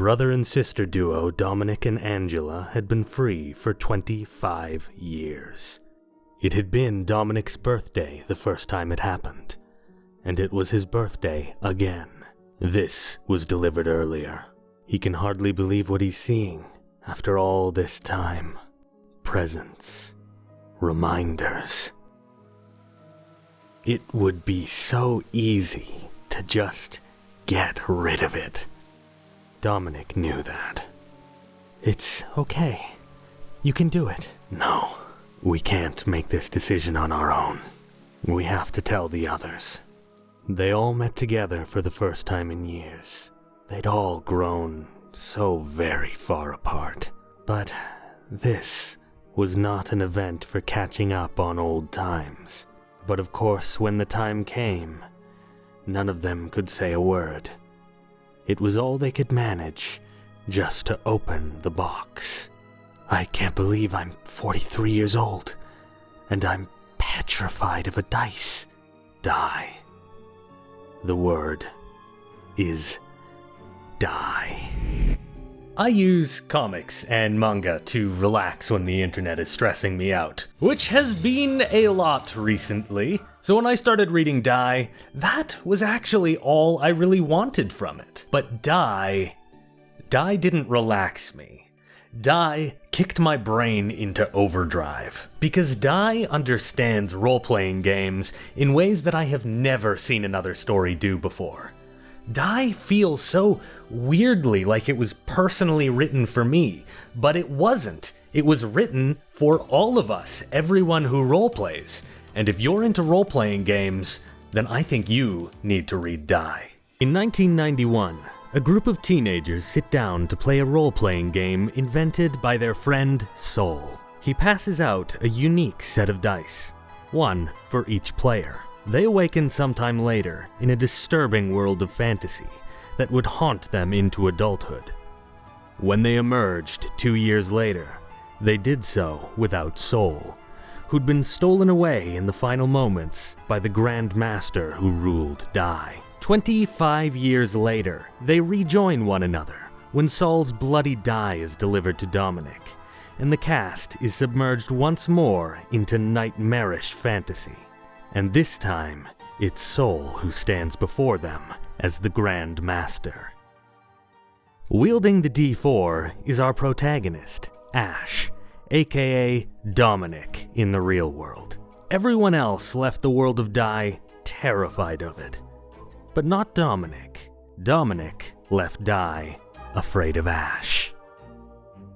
brother and sister duo Dominic and Angela had been free for 25 years. It had been Dominic's birthday the first time it happened, and it was his birthday again. This was delivered earlier. He can hardly believe what he's seeing after all this time. Presents. Reminders. It would be so easy to just get rid of it. Dominic knew that. It's okay. You can do it. No, we can't make this decision on our own. We have to tell the others. They all met together for the first time in years. They'd all grown so very far apart. But this was not an event for catching up on old times. But of course, when the time came, none of them could say a word. It was all they could manage, just to open the box. I can't believe I'm 43 years old, and I'm petrified of a dice. Die. The word is die. I use comics and manga to relax when the internet is stressing me out, which has been a lot recently. So when I started reading Die, that was actually all I really wanted from it. But Die didn't relax me. Die kicked my brain into overdrive. Because Die understands role-playing games in ways that I have never seen another story do before. Die feels so weirdly like it was personally written for me, but it wasn't. It was written for all of us, everyone who roleplays. And if you're into role-playing games, then I think you need to read Die. In 1991, a group of teenagers sit down to play a role-playing game invented by their friend Soul. He passes out a unique set of dice, one for each player. They awaken sometime later in a disturbing world of fantasy that would haunt them into adulthood. When they emerged 2 years later, they did so without Soul, who'd been stolen away in the final moments by the Grand Master who ruled Die. 25 years later, they rejoin one another when Saul's bloody die is delivered to Dominic, and the cast is submerged once more into nightmarish fantasy. And this time, it's Soul who stands before them as the Grand Master. Wielding the D4 is our protagonist, Ash, aka Dominic in the real world. Everyone else left the world of Die terrified of it. But not Dominic. Dominic left Die afraid of Ash.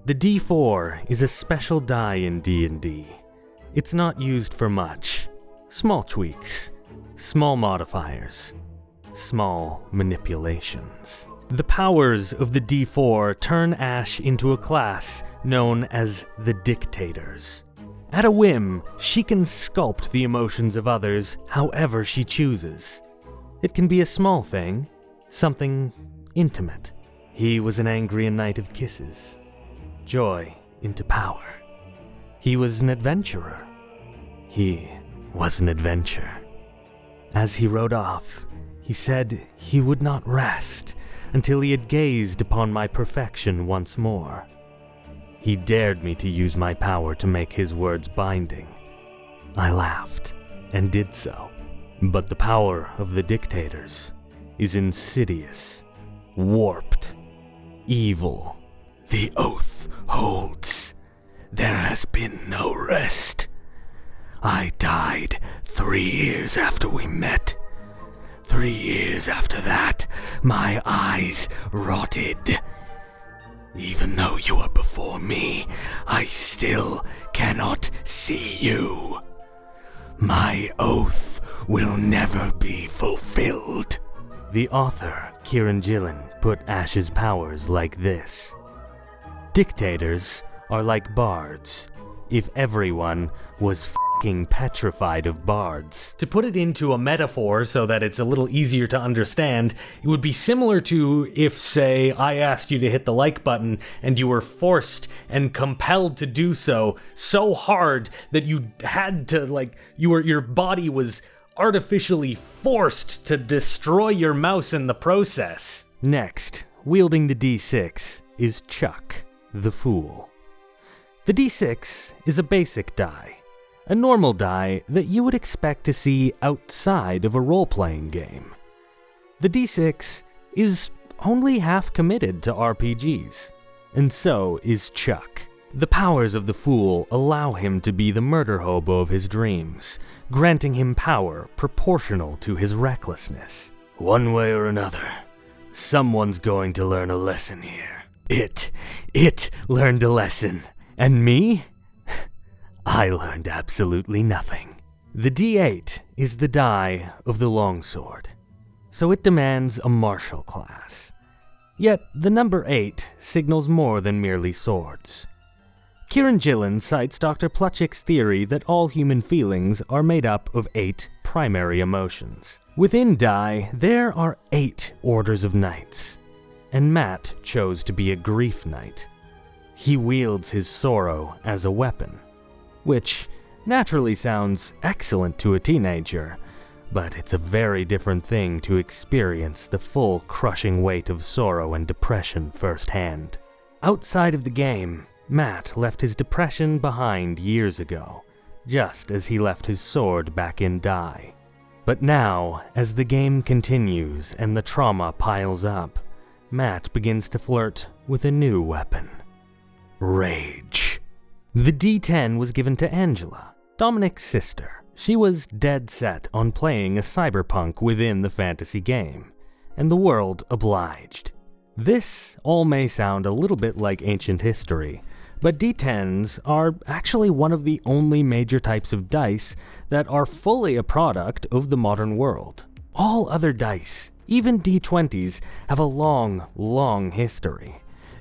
The D4 is a special die in D&D. It's not used for much. Small tweaks, small modifiers, small manipulations. The powers of the D4 turn Ash into a class known as the Dictators. At a whim, she can sculpt the emotions of others however she chooses. It can be a small thing, something intimate. He was an angry knight of kisses, joy into power. He was an adventurer. He was an adventure. As he rode off, he said he would not rest until he had gazed upon my perfection once more. He dared me to use my power to make his words binding. I laughed and did so. But the power of the Dictators is insidious, warped, evil. The oath holds. There has been no rest. I died 3 years after we met. 3 years after that, my eyes rotted. Even though you are before me, I still cannot see you. My oath will never be fulfilled. The author, Kieran Gillen, put Ash's powers like this. Dictators are like bards. If everyone was f***ing petrified of bards. To put it into a metaphor so that it's a little easier to understand, it would be similar to if, say, I asked you to hit the like button and you were forced and compelled to do so hard that you had to, your body was artificially forced to destroy your mouse in the process. Next, wielding the D6 is Chuck, the Fool. The D6 is a basic die, a normal die that you would expect to see outside of a role-playing game. The D6 is only half committed to RPGs, and so is Chuck. The powers of the Fool allow him to be the murder hobo of his dreams, granting him power proportional to his recklessness. One way or another, someone's going to learn a lesson here. It learned a lesson. And me? I learned absolutely nothing. The D8 is the die of the longsword, so it demands a martial class. Yet the number 8 signals more than merely swords. Kieran Gillen cites Dr. Plutchik's theory that all human feelings are made up of 8 primary emotions. Within die, there are 8 orders of knights, and Matt chose to be a grief knight. He wields his sorrow as a weapon, which naturally sounds excellent to a teenager, but it's a very different thing to experience the full crushing weight of sorrow and depression firsthand. Outside of the game, Matt left his depression behind years ago, just as he left his sword back in die. But now, as the game continues and the trauma piles up, Matt begins to flirt with a new weapon: rage. The D10 was given to Angela, Dominic's sister. She was dead set on playing a cyberpunk within the fantasy game, and the world obliged. This all may sound a little bit like ancient history, but D10s are actually one of the only major types of dice that are fully a product of the modern world. All other dice, even D20s, have a long, long history,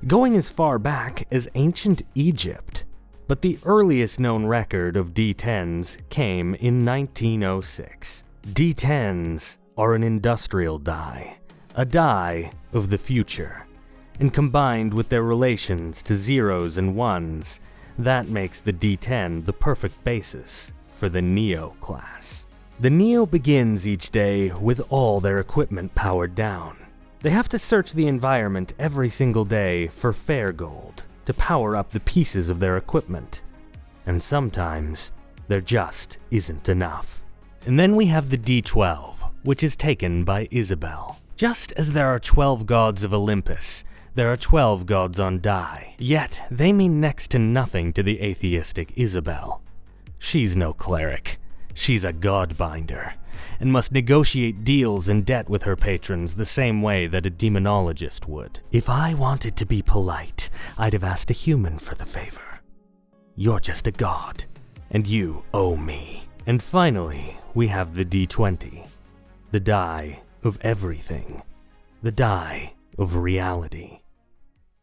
going as far back as ancient Egypt. But the earliest known record of D10s came in 1906. D10s are an industrial die, a die of the future, and combined with their relations to zeros and ones, that makes the D10 the perfect basis for the Neo class. The Neo begins each day with all their equipment powered down. They have to search the environment every single day for fair gold to power up the pieces of their equipment, and sometimes there just isn't enough. And then we have the D12, which is taken by Isabel. Just as there are 12 gods of Olympus, there are 12 gods on die, yet they mean next to nothing to the atheistic Isabel. She's no cleric, she's a godbinder, and must negotiate deals and debt with her patrons the same way that a demonologist would. If I wanted to be polite, I'd have asked a human for the favor. You're just a god, and you owe me. And finally, we have the D20, the die of everything, the die of reality.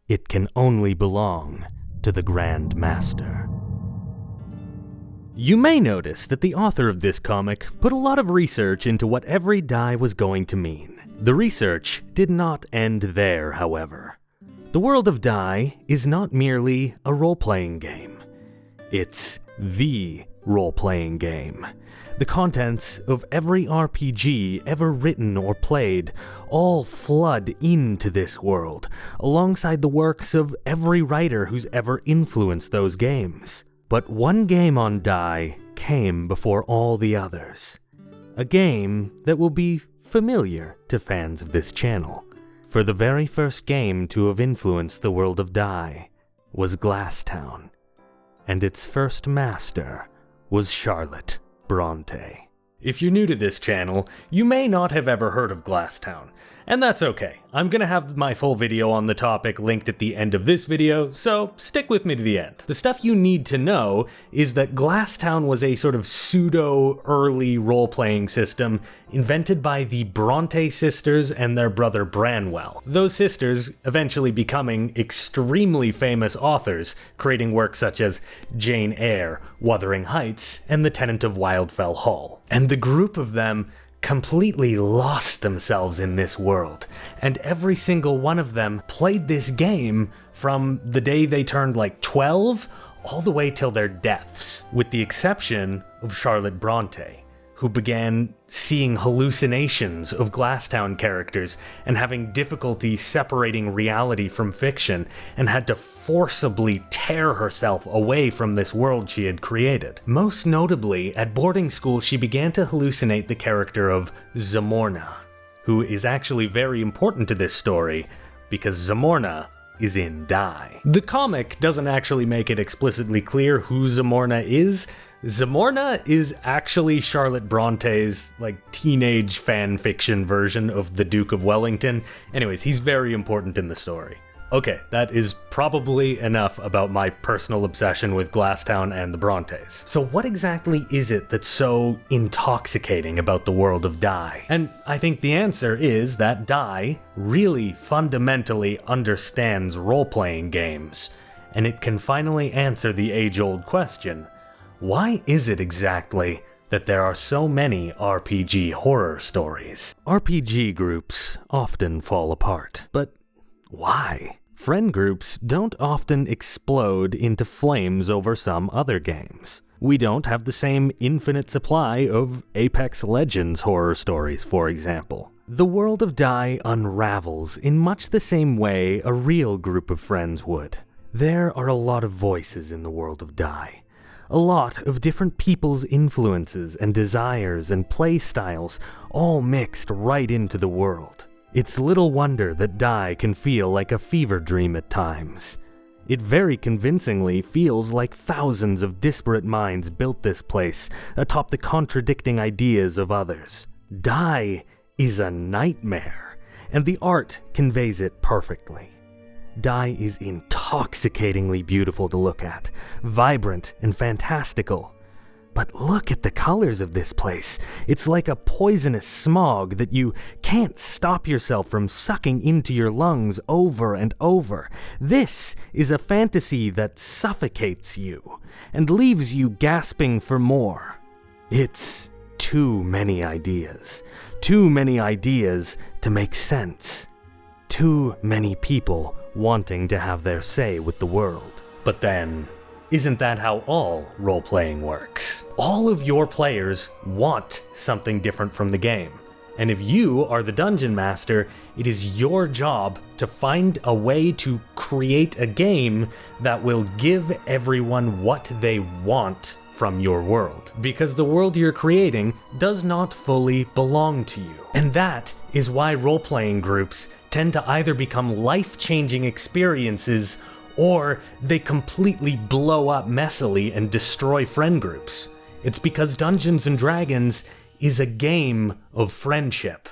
It can only belong to the Grand Master. You may notice that the author of this comic put a lot of research into what every die was going to mean. The research did not end there, however. The world of die is not merely a role-playing game. It's the role-playing game. The contents of every RPG ever written or played all flood into this world, alongside the works of every writer who's ever influenced those games. But one game on die came before all the others. A game that will be familiar to fans of this channel. For the very first game to have influenced the world of die was Glasstown, and its first master was Charlotte Bronte. If you're new to this channel, you may not have ever heard of Glasstown, and that's okay. I'm gonna have my full video on the topic linked at the end of this video, so stick with me to the end. The stuff you need to know is that Glasstown was a sort of pseudo-early role-playing system invented by the Bronte sisters and their brother Branwell. Those sisters eventually becoming extremely famous authors, creating works such as Jane Eyre, Wuthering Heights, and The Tenant of Wildfell Hall. And the group of them completely lost themselves in this world, and every single one of them played this game from the day they turned like 12 all the way till their deaths, with the exception of Charlotte Bronte, who began seeing hallucinations of Glasstown characters and having difficulty separating reality from fiction, and had to forcibly tear herself away from this world she had created. Most notably, at boarding school she began to hallucinate the character of Zamorna, who is actually very important to this story because Zamorna is in Die. The comic doesn't actually make it explicitly clear who Zamorna is. Zamorna is actually Charlotte Bronte's teenage fan fiction version of the Duke of Wellington. Anyways, he's very important in the story. Okay, that is probably enough about my personal obsession with Glasstown and the Brontes. So what exactly is it that's so intoxicating about the world of Die? And I think the answer is that Die really fundamentally understands role-playing games, and it can finally answer the age-old question: why is it exactly that there are so many RPG horror stories? RPG groups often fall apart, but why? Friend groups don't often explode into flames over some other games. We don't have the same infinite supply of Apex Legends horror stories, for example. The world of Die unravels in much the same way a real group of friends would. There are a lot of voices in the world of Die. A lot of different people's influences and desires and play styles all mixed right into the world. It's little wonder that Die can feel like a fever dream at times. It very convincingly feels like thousands of disparate minds built this place atop the contradicting ideas of others. Die is a nightmare, and the art conveys it perfectly. Die is intoxicatingly beautiful to look at, vibrant and fantastical. But look at the colors of this place. It's like a poisonous smog that you can't stop yourself from sucking into your lungs over and over. This is a fantasy that suffocates you and leaves you gasping for more. It's too many ideas. Too many ideas to make sense. Too many people wanting to have their say with the world. But then, isn't that how all role-playing works? All of your players want something different from the game. And if you are the dungeon master, it is your job to find a way to create a game that will give everyone what they want from your world. Because the world you're creating does not fully belong to you. And that is why role-playing groups tend to either become life-changing experiences or they completely blow up messily and destroy friend groups. It's because Dungeons & Dragons is a game of friendship.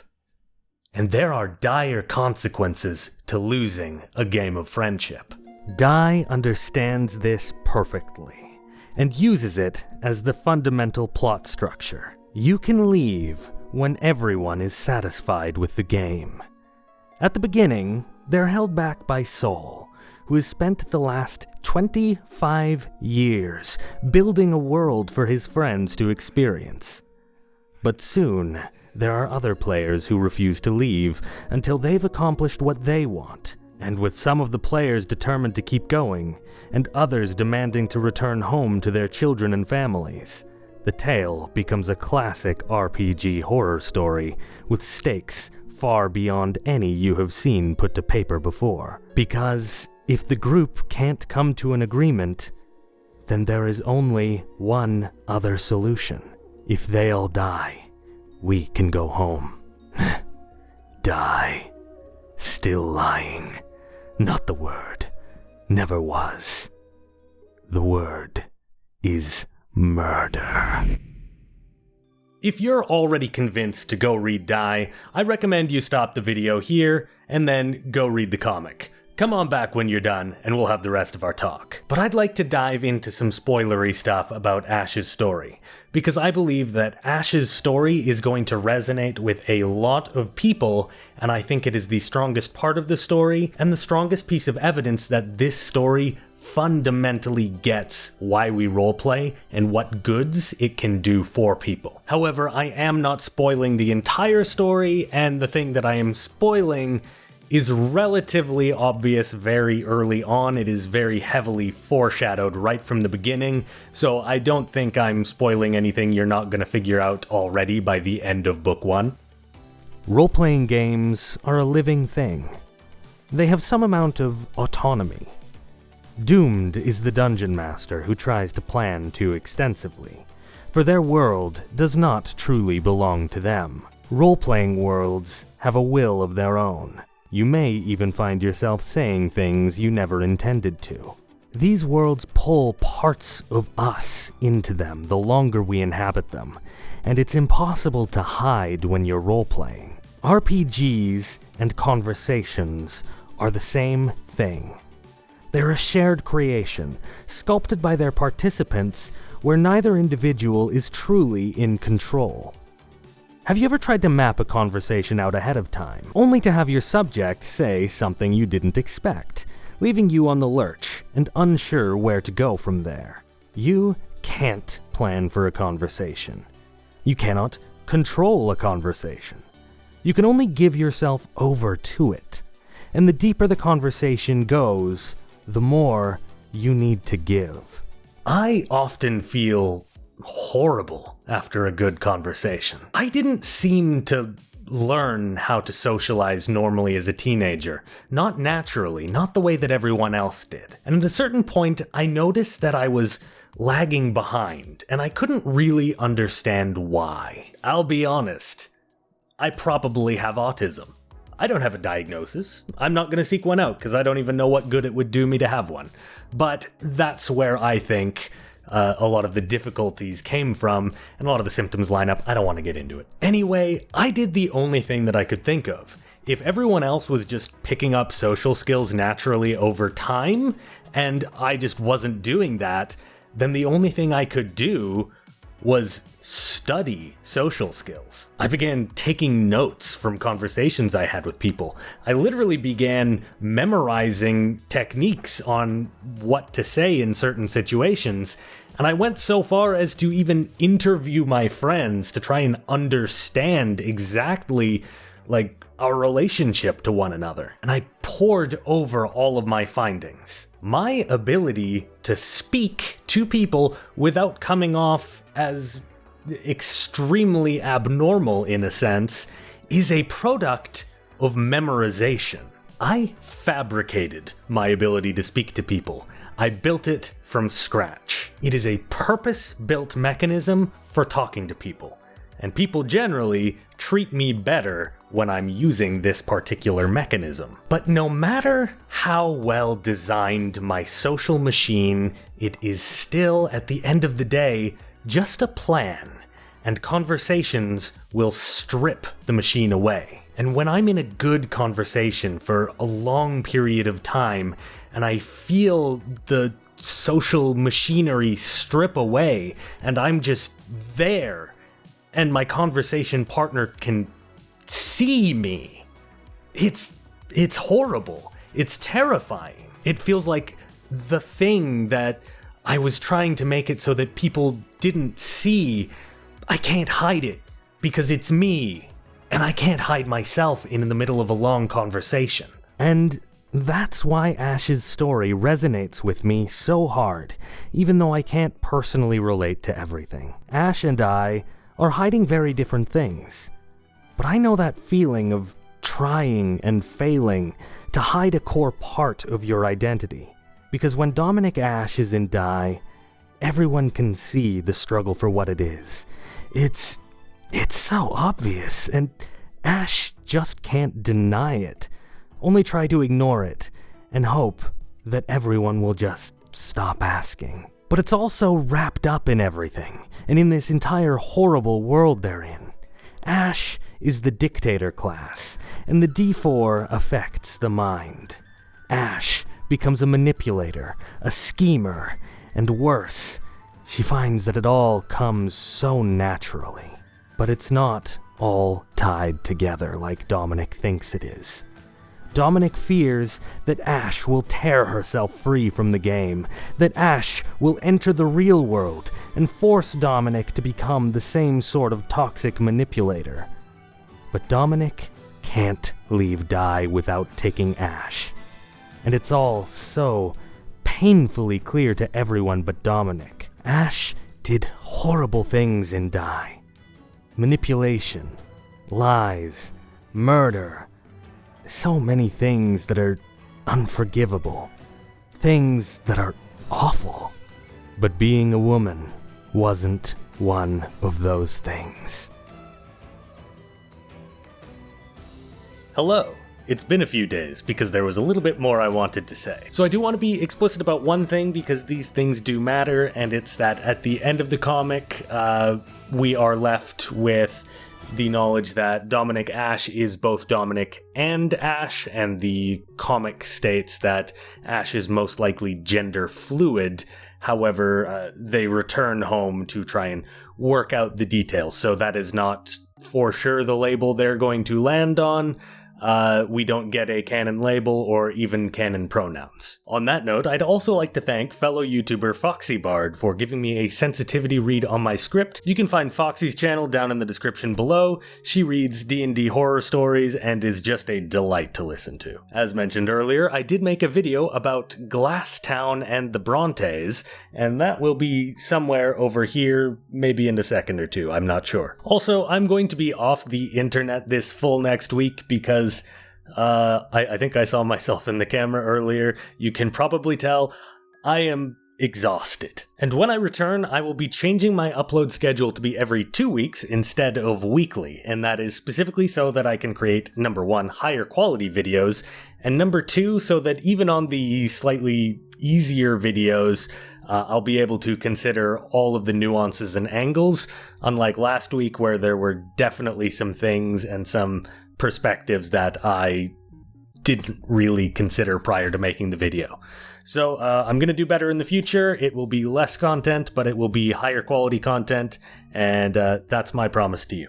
And there are dire consequences to losing a game of friendship. Die understands this perfectly, and uses it as the fundamental plot structure. You can leave when everyone is satisfied with the game. At the beginning, they're held back by Soul, who has spent the last 25 years building a world for his friends to experience. But soon, there are other players who refuse to leave until they've accomplished what they want. And with some of the players determined to keep going, and others demanding to return home to their children and families, the tale becomes a classic RPG horror story with stakes far beyond any you have seen put to paper before. Because if the group can't come to an agreement, then there is only one other solution. If they all die, we can go home. Die. Still lying. Not the word. Never was. The word is murder. If you're already convinced to go read Die, I recommend you stop the video here and then go read the comic. Come on back when you're done and we'll have the rest of our talk. But I'd like to dive into some spoilery stuff about Ash's story, because I believe that Ash's story is going to resonate with a lot of people, and I think it is the strongest part of the story and the strongest piece of evidence that this story fundamentally gets why we roleplay and what goods it can do for people. However, I am not spoiling the entire story, and the thing that I am spoiling is relatively obvious very early on. It is very heavily foreshadowed right from the beginning, so I don't think I'm spoiling anything you're not going to figure out already by the end of book 1. Role-playing games are a living thing. They have some amount of autonomy. Doomed is the dungeon master who tries to plan too extensively, for their world does not truly belong to them. Role-playing worlds have a will of their own. You may even find yourself saying things you never intended to. These worlds pull parts of us into them the longer we inhabit them, and it's impossible to hide when you're role-playing. RPGs and conversations are the same thing. They're a shared creation, sculpted by their participants, where neither individual is truly in control. Have you ever tried to map a conversation out ahead of time, only to have your subject say something you didn't expect, leaving you on the lurch and unsure where to go from there? You can't plan for a conversation. You cannot control a conversation. You can only give yourself over to it. And the deeper the conversation goes, the more you need to give. I often feel horrible after a good conversation. I didn't seem to learn how to socialize normally as a teenager. Not naturally, not the way that everyone else did. And at a certain point, I noticed that I was lagging behind, and I couldn't really understand why. I'll be honest, I probably have autism. I don't have a diagnosis. I'm not going to seek one out because I don't even know what good it would do me to have one. But that's where I think a lot of the difficulties came from, and a lot of the symptoms line up. I don't want to get into it. Anyway, I did the only thing that I could think of. If everyone else was just picking up social skills naturally over time, and I just wasn't doing that, then the only thing I could do was study social skills. I began taking notes from conversations I had with people. I literally began memorizing techniques on what to say in certain situations, and I went so far as to even interview my friends to try and understand exactly, our relationship to one another. And I pored over all of my findings. My ability to speak to people without coming off as extremely abnormal in a sense is a product of memorization. I fabricated my ability to speak to people. I built it from scratch. It is a purpose-built mechanism for talking to people, and people generally treat me better when I'm using this particular mechanism. But no matter how well designed my social machine, it is still, at the end of the day, just a plan, and conversations will strip the machine away. And when I'm in a good conversation for a long period of time, and I feel the social machinery strip away, and I'm just there, and my conversation partner can see me, it's horrible. It's terrifying. It feels like the thing that I was trying to make it so that people didn't see, I can't hide it because it's me, and I can't hide myself in the middle of a long conversation. And that's why Ash's story resonates with me so hard, even though I can't personally relate to everything. Ash and I are hiding very different things, but I know that feeling of trying and failing to hide a core part of your identity. Because when Dominic Ash is in Die, everyone can see the struggle for what it is. It's so obvious, and Ash just can't deny it. Only try to ignore it, and hope that everyone will just stop asking. But it's also wrapped up in everything, and in this entire horrible world they're in. Ash is the dictator class, and the D4 affects the mind. Ash becomes a manipulator, a schemer, and worse, she finds that it all comes so naturally. But it's not all tied together like Dominic thinks it is. Dominic fears that Ash will tear herself free from the game, that Ash will enter the real world and force Dominic to become the same sort of toxic manipulator. But Dominic can't leave Die without taking Ash. And it's all so painfully clear to everyone but Dominic. Ash did horrible things in Die. Manipulation, lies, murder. So many things that are unforgivable. Things that are awful. But being a woman wasn't one of those things. Hello. It's been a few days because there was a little bit more I wanted to say. So I do want to be explicit about one thing because these things do matter, and it's that at the end of the comic, we are left with the knowledge that Dominic Ash is both Dominic and Ash, and the comic states that Ash is most likely gender fluid. However, they return home to try and work out the details, so that is not for sure the label they're going to land on. We don't get a canon label or even canon pronouns. On that note, I'd also like to thank fellow YouTuber Foxy Bard for giving me a sensitivity read on my script. You can find Foxy's channel down in the description below. She reads D&D horror stories and is just a delight to listen to. As mentioned earlier, I did make a video about Glasstown and the Brontes, and that will be somewhere over here, maybe in a second or two, I'm not sure. Also, I'm going to be off the internet this full next week because I think I saw myself in the camera earlier. You can probably tell I am exhausted. And when I return, I will be changing my upload schedule to be every 2 weeks instead of weekly, and that is specifically so that I can create, number one, higher quality videos, and number two, so that even on the slightly easier videos, I'll be able to consider all of the nuances and angles, unlike last week where there were definitely some things and some perspectives that I didn't really consider prior to making the video. So I'm going to do better in the future. It will be less content, but it will be higher quality content, and that's my promise to you.